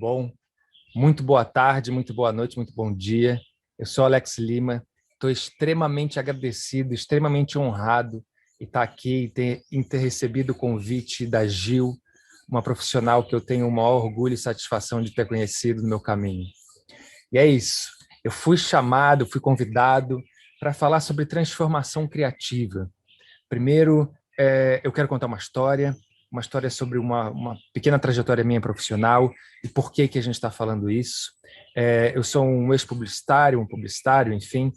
bom? Muito boa tarde, muito boa noite, muito bom dia. Eu sou Alex Lima, estou extremamente agradecido, extremamente honrado em estar aqui em ter recebido o convite da Gil, uma profissional que eu tenho o maior orgulho e satisfação de ter conhecido no meu caminho. E é isso, eu fui chamado, fui convidado para falar sobre transformação criativa. Primeiro, eu quero contar uma história sobre uma pequena trajetória minha profissional e por que a gente está falando isso. Eu sou um ex-publicitário, um publicitário, enfim.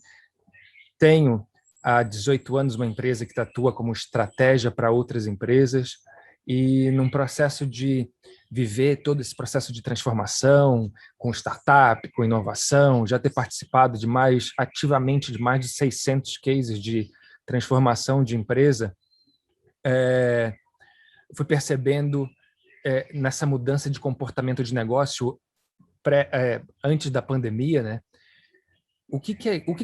Tenho há 18 anos uma empresa que atua como estratégia para outras empresas e num processo de viver todo esse processo de transformação com startup, com inovação, já ter participado ativamente de mais de 600 cases de transformação de empresa, fui percebendo nessa mudança de comportamento de negócio antes da pandemia, né? O que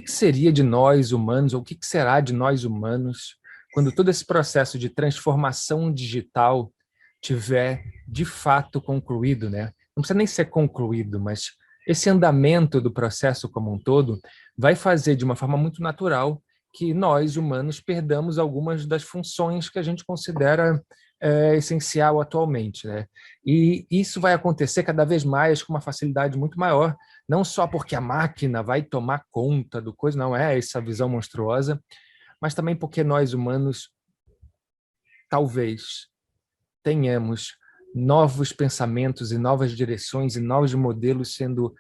seria de nós humanos, ou o que será de nós humanos, quando todo esse processo de transformação digital tiver de fato concluído, né? Não precisa nem ser concluído, mas esse andamento do processo como um todo vai fazer de uma forma muito natural que nós, humanos, perdamos algumas das funções que a gente considera essencial atualmente, né? E isso vai acontecer cada vez mais com uma facilidade muito maior, não só porque a máquina vai tomar conta do coisa, não é essa visão monstruosa, mas também porque nós, humanos, talvez tenhamos novos pensamentos e novas direções e novos modelos sendo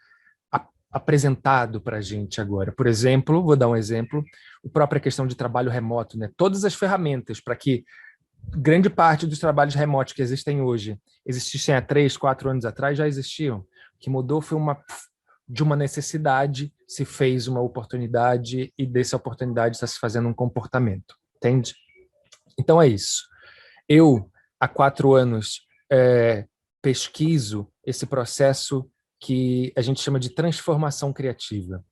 apresentado para a gente agora. Por exemplo, vou dar um exemplo, a própria questão de trabalho remoto, né? Todas as ferramentas para que grande parte dos trabalhos remotos que existem hoje existissem há 3, 4 anos atrás, já existiam. O que mudou foi de uma necessidade se fez uma oportunidade e dessa oportunidade está se fazendo um comportamento, entende? Então é isso. Eu, há 4 anos, pesquiso esse processo que a gente chama de transformação criativa.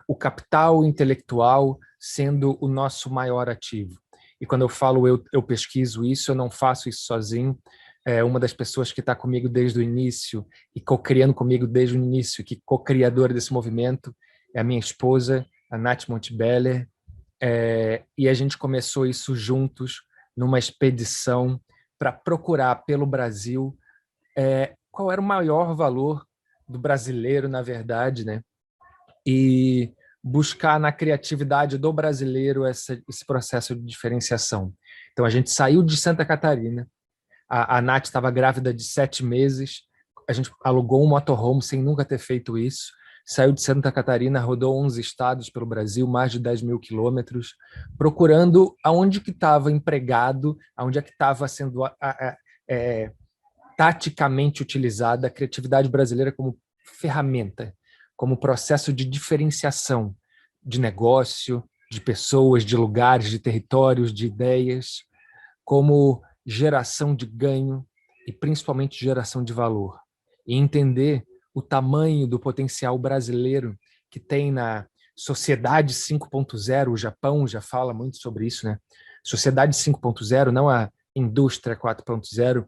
O capital intelectual sendo o nosso maior ativo. E quando eu falo eu pesquiso isso, eu não faço isso sozinho. Uma das pessoas que está comigo desde o início e co-criando comigo desde o início, que co-criadora desse movimento, é a minha esposa, a Nath Montebeller, e a gente começou isso juntos numa expedição para procurar pelo Brasil qual era o maior valor do brasileiro, na verdade, né? E buscar na criatividade do brasileiro esse processo de diferenciação. Então, a gente saiu de Santa Catarina, a Nath estava grávida de 7 meses, a gente alugou um motorhome sem nunca ter feito isso, saiu de Santa Catarina, rodou 11 estados pelo Brasil, mais de 10 mil quilômetros, procurando aonde que estava empregado, aonde é que estava sendo taticamente utilizada a criatividade brasileira como ferramenta, como processo de diferenciação de negócio, de pessoas, de lugares, de territórios, de ideias, como geração de ganho e principalmente geração de valor. E entender o tamanho do potencial brasileiro que tem na Sociedade 5.0, o Japão já fala muito sobre isso, né? Sociedade 5.0, não a indústria 4.0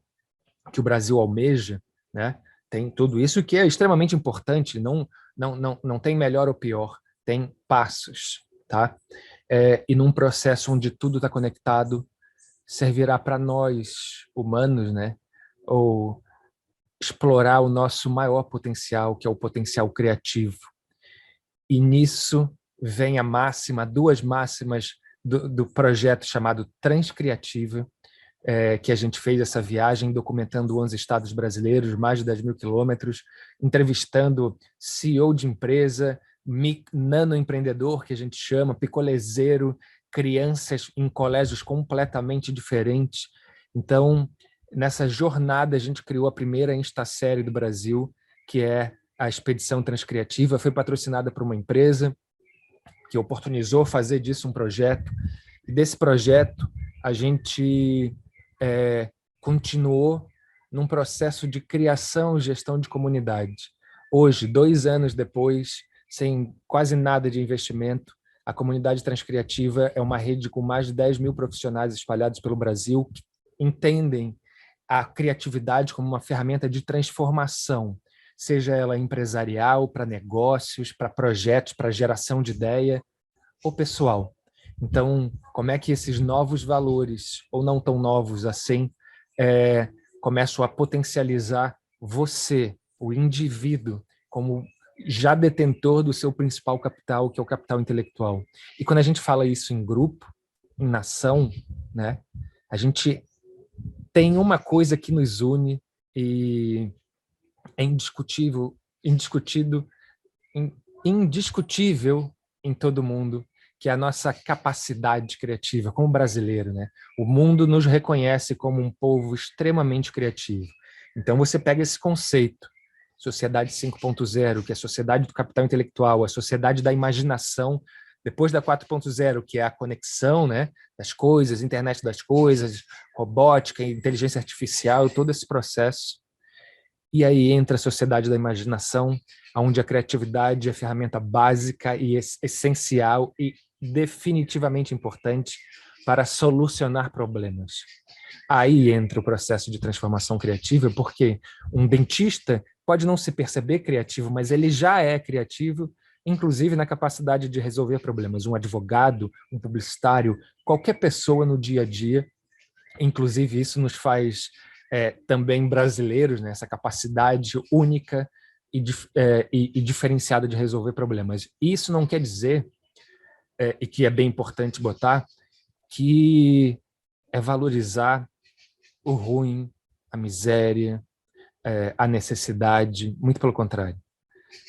que o Brasil almeja, né? Tem tudo isso que é extremamente importante, não tem melhor ou pior, tem passos, tá? E num processo onde tudo está conectado, servirá para nós, humanos, né? Ou explorar o nosso maior potencial, que é o potencial criativo. E nisso vem duas máximas do projeto chamado Transcriativa, que a gente fez essa viagem documentando 11 estados brasileiros, mais de 10 mil quilômetros, entrevistando CEO de empresa, nanoempreendedor, que a gente chama, picolezeiro, crianças em colégios completamente diferentes. Então, nessa jornada, a gente criou a primeira Instasérie do Brasil, que é a Expedição Transcriativa, foi patrocinada por uma empresa que oportunizou fazer disso um projeto. E desse projeto, a gente continuou num processo de criação e gestão de comunidade. Hoje, 2 anos depois, sem quase nada de investimento, a comunidade Transcriativa é uma rede com mais de 10 mil profissionais espalhados pelo Brasil que entendem a criatividade como uma ferramenta de transformação, seja ela empresarial, para negócios, para projetos, para geração de ideia, ou pessoal. Então, como é que esses novos valores, ou não tão novos assim, começam a potencializar você, o indivíduo, como já detentor do seu principal capital, que é o capital intelectual. E quando a gente fala isso em grupo, em nação, né, a gente tem uma coisa que nos une e é indiscutível, indiscutível em todo mundo, que é a nossa capacidade criativa como brasileiro, né? O mundo nos reconhece como um povo extremamente criativo. Então você pega esse conceito, sociedade 5.0, que é a sociedade do capital intelectual, a sociedade da imaginação, depois da 4.0, que é a conexão, né, das coisas, internet das coisas, robótica, inteligência artificial, todo esse processo. E aí entra a sociedade da imaginação, onde a criatividade é ferramenta básica e essencial e definitivamente importante para solucionar problemas. Aí entra o processo de transformação criativa, porque um dentista pode não se perceber criativo, mas ele já é criativo, inclusive na capacidade de resolver problemas. Um advogado, um publicitário, qualquer pessoa no dia a dia. Inclusive, isso nos faz também brasileiros, né? Essa capacidade única e diferenciada de resolver problemas. Isso não quer dizer, e que é bem importante botar, que é valorizar o ruim, a miséria, a necessidade, muito pelo contrário.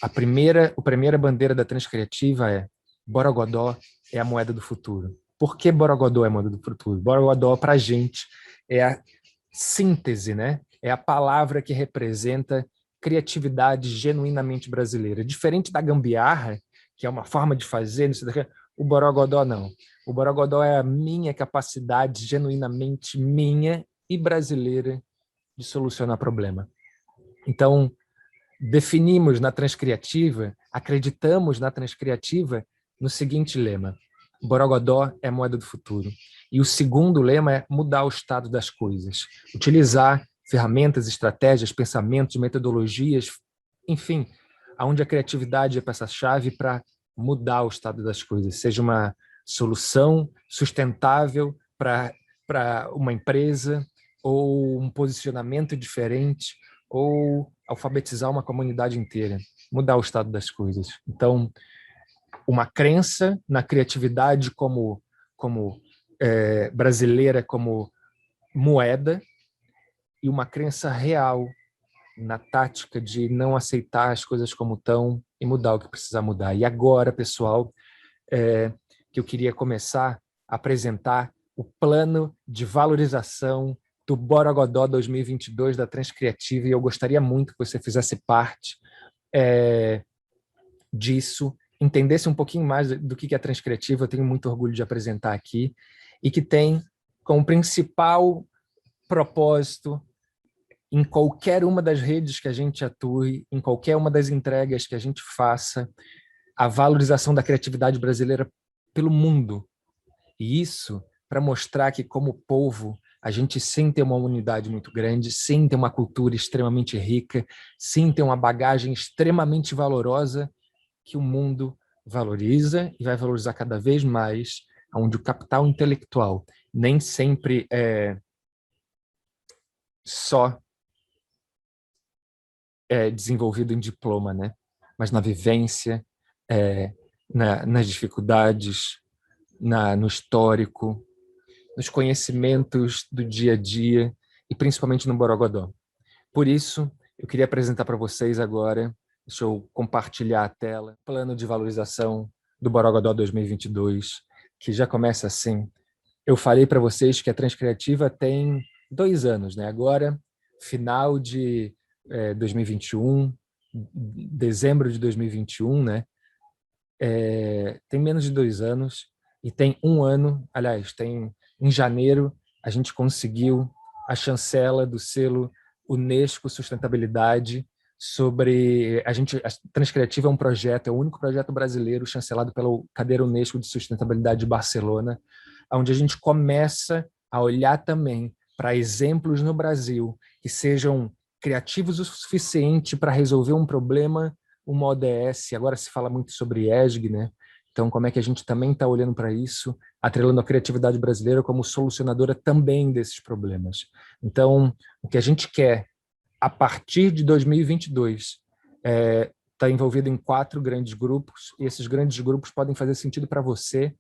A primeira bandeira da Transcriativa é Borogodó é a moeda do futuro. Por que Borogodó é a moeda do futuro? Borogodó, para a gente, é a síntese, né? É a palavra que representa criatividade genuinamente brasileira. Diferente da gambiarra, que é uma forma de fazer, o Borogodó não. O Borogodó é a minha capacidade genuinamente minha e brasileira de solucionar problema. Então, definimos na Transcriativa, acreditamos na Transcriativa no seguinte lema: Borogodó é a moeda do futuro. E o segundo lema é mudar o estado das coisas. Utilizar ferramentas, estratégias, pensamentos, metodologias, enfim, aonde a criatividade é peça-chave para mudar o estado das coisas, seja uma solução sustentável para uma empresa, ou um posicionamento diferente, ou alfabetizar uma comunidade inteira, mudar o estado das coisas. Então, uma crença na criatividade como brasileira, como moeda, e uma crença real na tática de não aceitar as coisas como estão e mudar o que precisa mudar. E agora, pessoal, que eu queria começar a apresentar o plano de valorização do Borogodó 2022 da Transcriativa, e eu gostaria muito que você fizesse parte disso, entendesse um pouquinho mais do que é a Transcriativa. Eu tenho muito orgulho de apresentar aqui, e que tem como principal propósito, em qualquer uma das redes que a gente atue, em qualquer uma das entregas que a gente faça, a valorização da criatividade brasileira pelo mundo. E isso para mostrar que, como povo, a gente sim tem uma unidade muito grande, sim tem uma cultura extremamente rica, sim tem uma bagagem extremamente valorosa que o mundo valoriza e vai valorizar cada vez mais, onde o capital intelectual nem sempre é só desenvolvido em diploma, né? Mas na vivência, nas dificuldades, no histórico, nos conhecimentos do dia a dia e principalmente no Borogodó. Por isso, eu queria apresentar para vocês agora, deixa eu compartilhar a tela, plano de valorização do Borogodó 2022, que já começa assim. Eu falei para vocês que a Transcriativa tem 2 anos, né? Agora, final de 2021, dezembro de 2021, né? Tem menos de 2 anos, e tem 1 ano, aliás, em janeiro, a gente conseguiu a chancela do selo Unesco Sustentabilidade a Transcriativa é um projeto, é o único projeto brasileiro chancelado pela cadeira Unesco de Sustentabilidade de Barcelona, onde a gente começa a olhar também para exemplos no Brasil que sejam criativos o suficiente para resolver um problema, uma ODS, agora se fala muito sobre ESG, né? Então, como é que a gente também está olhando para isso, atrelando a criatividade brasileira como solucionadora também desses problemas. Então, o que a gente quer, a partir de 2022, está envolvido em 4 grandes grupos, e esses grandes grupos podem fazer sentido para você,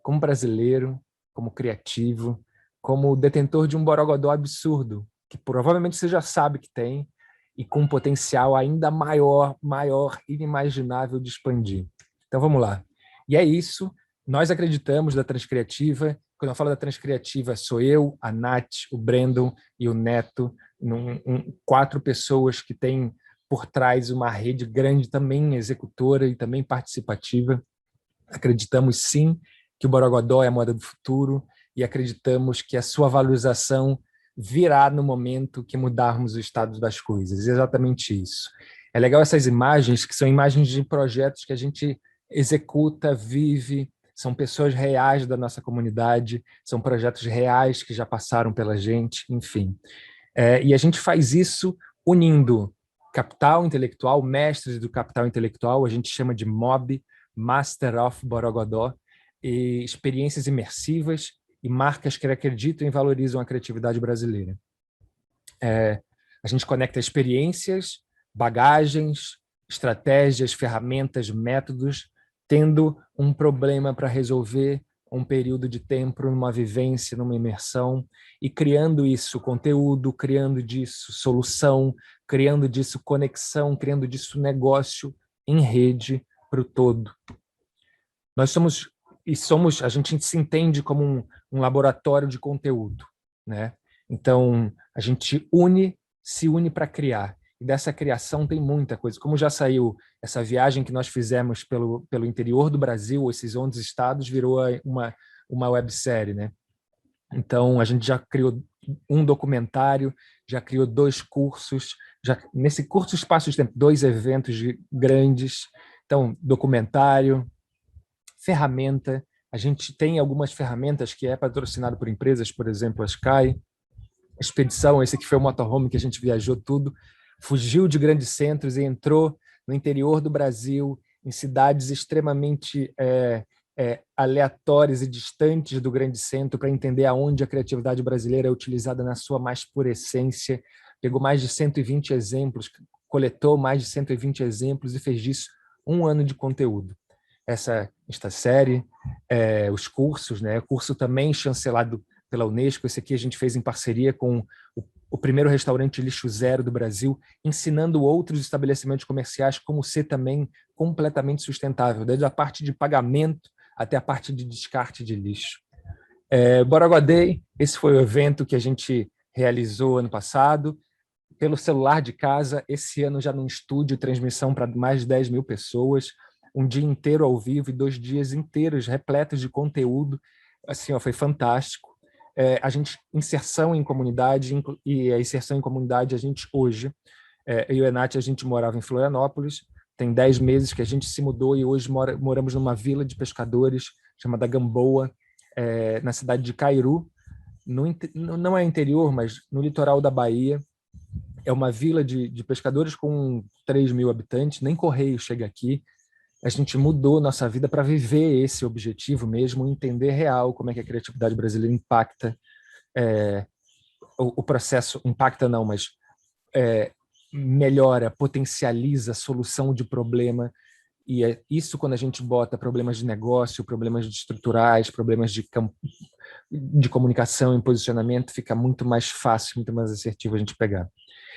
como brasileiro, como criativo, como detentor de um borogodó absurdo, que provavelmente você já sabe que tem, e com um potencial ainda maior, inimaginável de expandir. Então, vamos lá. E é isso. Nós acreditamos da Transcriativa. Quando eu falo da Transcriativa, sou eu, a Nath, o Brandon e o Neto, 4 pessoas que têm por trás uma rede grande, também executora e também participativa. Acreditamos, sim, que o Borogodó é a moda do futuro e acreditamos que a sua valorização virá no momento que mudarmos o estado das coisas. Exatamente isso. É legal essas imagens, que são imagens de projetos que a gente executa, vive, são pessoas reais da nossa comunidade, são projetos reais que já passaram pela gente, enfim. E a gente faz isso unindo capital intelectual, mestres do capital intelectual, a gente chama de MOB, Master of Borogodó, e experiências imersivas e marcas que acreditam e valorizam a criatividade brasileira. A gente conecta experiências, bagagens, estratégias, ferramentas, métodos, tendo um problema para resolver, um período de tempo, numa vivência, numa imersão, e criando isso conteúdo, criando disso solução, criando disso conexão, criando disso negócio em rede para o todo. Nós somos, a gente se entende como um laboratório de conteúdo, né? Então, a gente se une para criar. E dessa criação tem muita coisa. Como já saiu essa viagem que nós fizemos pelo interior do Brasil, esses 11 estados, virou uma websérie, né? Então, a gente já criou um documentário, já criou 2 cursos, nesse curto espaço de tempo, 2 eventos grandes. Então, documentário, ferramenta. A gente tem algumas ferramentas que é patrocinado por empresas, por exemplo, a Sky. Expedição, esse aqui foi o motorhome que a gente viajou tudo, fugiu de grandes centros e entrou no interior do Brasil, em cidades extremamente aleatórias e distantes do grande centro, para entender aonde a criatividade brasileira é utilizada na sua mais pura essência. Pegou mais de 120 exemplos, coletou mais de 120 exemplos e fez disso um ano de conteúdo. Esta série, os cursos, né? O curso também chancelado pela Unesco. Esse aqui a gente fez em parceria com o primeiro restaurante lixo zero do Brasil, ensinando outros estabelecimentos comerciais como ser também completamente sustentável, desde a parte de pagamento até a parte de descarte de lixo. Borogodó, esse foi o evento que a gente realizou ano passado, pelo celular de casa, esse ano já num estúdio, transmissão para mais de 10 mil pessoas, um dia inteiro ao vivo e 2 dias inteiros repletos de conteúdo. Assim, foi fantástico. A gente, inserção em comunidade, e a inserção em comunidade, a gente hoje, eu e a Nath, a gente morava em Florianópolis, tem 10 meses que a gente se mudou e hoje moramos numa vila de pescadores chamada Gamboa, na cidade de Cairu, não é interior, mas no litoral da Bahia. É uma vila de pescadores com 3 mil habitantes, nem correio chega aqui. A gente mudou nossa vida para viver esse objetivo mesmo, entender real como é que a criatividade brasileira impacta o processo, impacta não, mas melhora, potencializa a solução de problema. E isso quando a gente bota problemas de negócio, problemas estruturais, problemas de comunicação e posicionamento, fica muito mais fácil, muito mais assertivo a gente pegar.